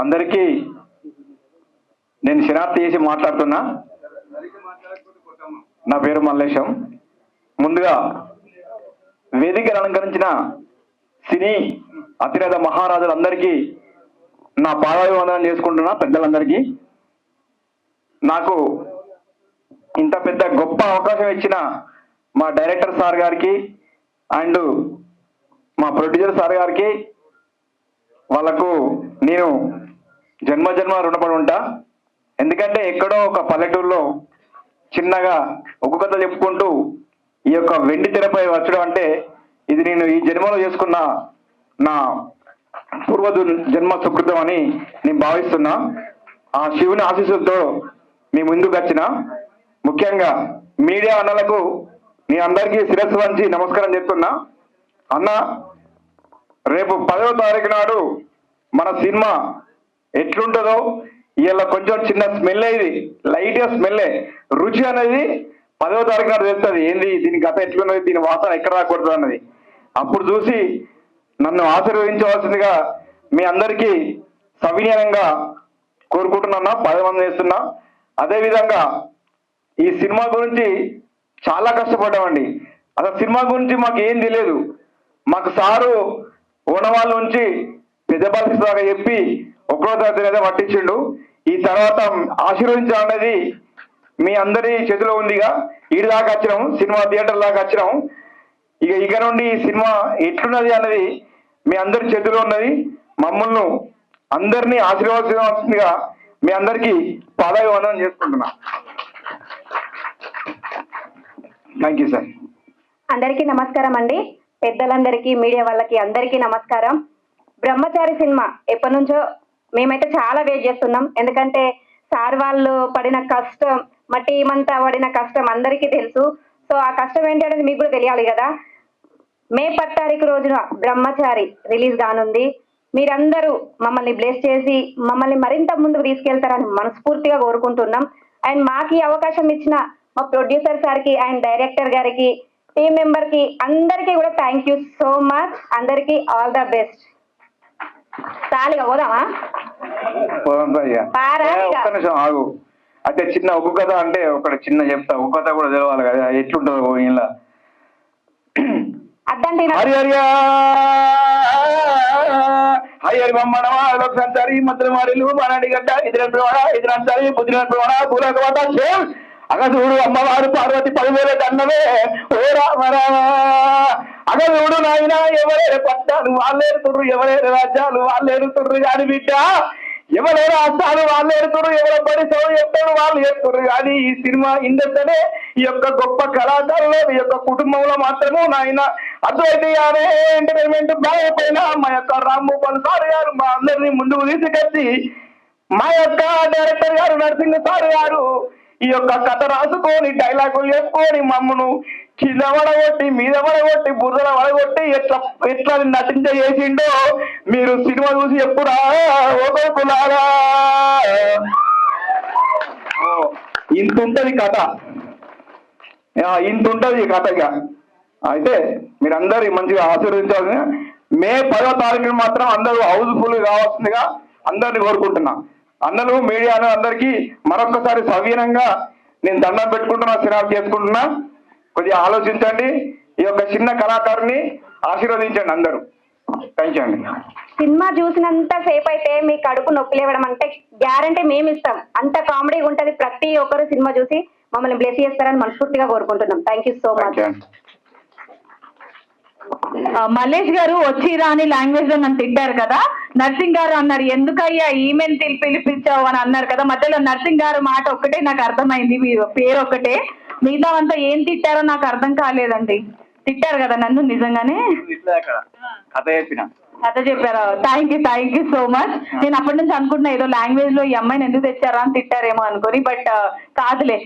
అందరికీ నేను శనార్థి చేసి మాట్లాడుతున్నా. నా పేరు మల్లేశం. ముందుగా వేదికను అలంకరించిన సినీ అతిరథ మహారాజులందరికీ నా పాదాభివందనం చేసుకుంటున్నా. పెద్దలందరికీ నాకు ఇంత పెద్ద గొప్ప అవకాశం ఇచ్చిన మా డైరెక్టర్ సార్ గారికి అండ్ మా ప్రొడ్యూసర్ సార్ గారికి వాళ్ళకు నేను జన్మ రుణపడి ఉంటా. ఎందుకంటే ఎక్కడో ఒక పల్లెటూరులో చిన్నగా ఒక్క కథ చెప్పుకుంటూ ఈ యొక్క వెండి తెరపై వచ్చడం అంటే ఇది నేను ఈ జన్మలో చేసుకున్న నా పూర్వ జన్మ సుకృతం అని నేను భావిస్తున్నా. ఆ శివుని ఆశీస్సులతో మీ ముందుకు వచ్చిన ముఖ్యంగా మీడియా అన్నలకు మీ అందరికీ శిరస్సు వంచి నమస్కారం చెప్తున్నా. అన్న, రేపు 10వ తారీఖు నాడు మన సినిమా ఎట్లుంటుందో ఇలా కొంచెం చిన్న స్మెల్ ఇది, లైట్గా స్మెల్లే, రుచి అనేది 10వ తారీఖు నాడు తెలుస్తుంది. ఏంది దీని గత ఎట్లున్నది, దీని వాసన ఎక్కడ రాకూడదు అన్నది. అప్పుడు చూసి నన్ను ఆశీర్వదించవలసిందిగా మీ అందరికీ సవినయంగా కోరుకుంటున్నా. 10 మంది వేస్తున్నా. అదేవిధంగా ఈ సినిమా గురించి చాలా కష్టపడ్డామండి. అసలు సినిమా గురించి మాకు ఏం తెలియదు. మాకు సారు ఓనవాళ్ళ నుంచి పెద్దపల్లి దాకా చెప్పి ఒకటో తరగతి అయితే పట్టించిండు. ఈ తర్వాత ఆశీర్వదించాలనేది మీ అందరి చేతిలో ఉందిగా. ఈడి దాకా వచ్చినాం, సినిమా థియేటర్ దాకా వచ్చినాం. ఇక నుండి ఈ సినిమా ఎట్లున్నది అన్నది మీ అందరి చేతిలో ఉన్నది. మమ్మల్ని అందరినీ ఆశీర్వదించవలసిందిగా మీ అందరికీ పాదాభివందనం చేసుకుంటున్నా. Thank you sir. అందరికీ నమస్కారం అండి. పెద్దలందరికీ, మీడియా వాళ్ళకి అందరికీ నమస్కారం. బ్రహ్మచారి సినిమా ఎప్పటి నుంచో మేమైతే చాలా వెయిట్ చేస్తున్నాం. ఎందుకంటే సార్ వాళ్ళు పడిన కష్టం, మా టీం అంతా పడిన కష్టం అందరికీ తెలుసు. సో ఆ కష్టం ఏంటి అనేది మీకు కూడా తెలియాలి కదా. మే 10 తారీఖు రోజున బ్రహ్మచారి రిలీజ్ కానుంది. మీరందరూ మమ్మల్ని బ్లెస్ చేసి మమ్మల్ని మరింత ముందుకు తీసుకెళ్తారని మనస్ఫూర్తిగా కోరుకుంటున్నాం. అండ్ మాకు ఈ అవకాశం ఇచ్చిన మా ప్రొడ్యూసర్ సార్కి అండ్ డైరెక్టర్ గారికి, టీం మెంబర్ కి అందరికీ కూడా థ్యాంక్ యూ సో మచ్. అందరికీ ఆల్ ద బెస్ట్. చాలుగా పోదామా? ఒక్క నిమిషం ఆగు. అంటే చిన్న ఒక్క కథ అంటే ఒకటి చిన్న చెప్తా. ఒక్క కథ కూడా తెలవాలి కదా ఎట్లుంటుందో ఇలా. అద్దంటే హరి హరి బొమ్మడవాడు సంచారి మధ్య మాడిలు మనడి గడ్డ ఇద్దరంచారి బుద్ధిన సేమ్ అగదుడు అమ్మవారు పార్వతి 10,000 అన్నవే ఓ రామ రామ. అగదుడు నాయన ఎవరేరు పట్టాలు వాళ్ళేరుతుర్రు, ఎవరేరు రాజ్యాలు వాళ్ళేరుతుర్రు కాని బిడ్డ, ఎవరే రాష్ట్రాలు వాళ్ళు ఏడుతుర్రు, ఎవరో బడి సౌ చెప్తాడు వాళ్ళు చెప్తుర్రు. కానీ ఈ సినిమా ఇండస్ట్రీ ఈ యొక్క గొప్ప కళాకారులు ఈ యొక్క కుటుంబంలో మాత్రము నాయన అద్వైతీయ ఎంటర్టైన్మెంట్ బాగైపోయినా మా యొక్క రామ్మోహన్ సార్ గారు మా అందరినీ ముందుకు తీసుకొచ్చి మా యొక్క డైరెక్టర్ గారు నరసింహ సార్ గారు ఈ యొక్క కథ రాసుకొని డైలాగులు చెప్పుకొని మమ్మను కింద పడగొట్టి మీద పడగొట్టి బుర్రల పడగొట్టి ఎట్లా నటించ చేసిండో మీరు సినిమా చూసి ఎప్పుడా ఓకులారా. ఇంత ఉంటది కథ, ఇంత ఉంటది కథ. ఇక అయితే మీరందరూ మంచిగా ఆశీర్వదించాలని మే 10వ తారీఖున మాత్రం అందరూ హౌస్ఫుల్ కావాల్సిందిగా అందరిని కోరుకుంటున్నా. అందరూ మీడియాను అందరికీ మరొక్కసారి సవీనంగా నేను దండం పెట్టుకుంటున్నా, సినిమా చేసుకుంటున్నా. కొద్దిగా ఆలోచించండి, ఈ యొక్క చిన్న కళాకారుని ఆశీర్వదించండి అందరూ. థ్యాంక్ యూ అండి. సినిమా చూసినంత సేపు అయితే మీ కడుపు నొప్పి లేవడం అంటే గ్యారంటీ మేము ఇస్తాం. అంత కామెడీగా ఉంటది. ప్రతి ఒక్కరు సినిమా చూసి మమ్మల్ని బ్లెస్ చేస్తారని మనస్ఫూర్తిగా కోరుకుంటున్నాం. Thank you so much. Mallesh గారు వచ్చి రాని లాంగ్వేజ్ లో నన్ను తిట్టారు కదా. నర్సింగ్ గారు అన్నారు ఎందుకయ్యా ఈమెన్ పిలిపించావు అని అన్నారు కదా. మధ్యలో నర్సింగ్ గారు మాట ఒక్కటే నాకు అర్థమైంది, పేరు ఒక్కటే. మిగతా అంతా ఏం తిట్టారో నాకు అర్థం కాలేదండి. తిట్టారు కదా నన్ను నిజంగానే. కథ చెప్పారా? Thank you so much. నేను అప్పటి నుంచి అనుకుంటున్నా ఏదో లాంగ్వేజ్ లో ఈ అమ్మాయిని ఎందుకు తెచ్చారా అని తిట్టారేమో అనుకుని, బట్ కాదులే.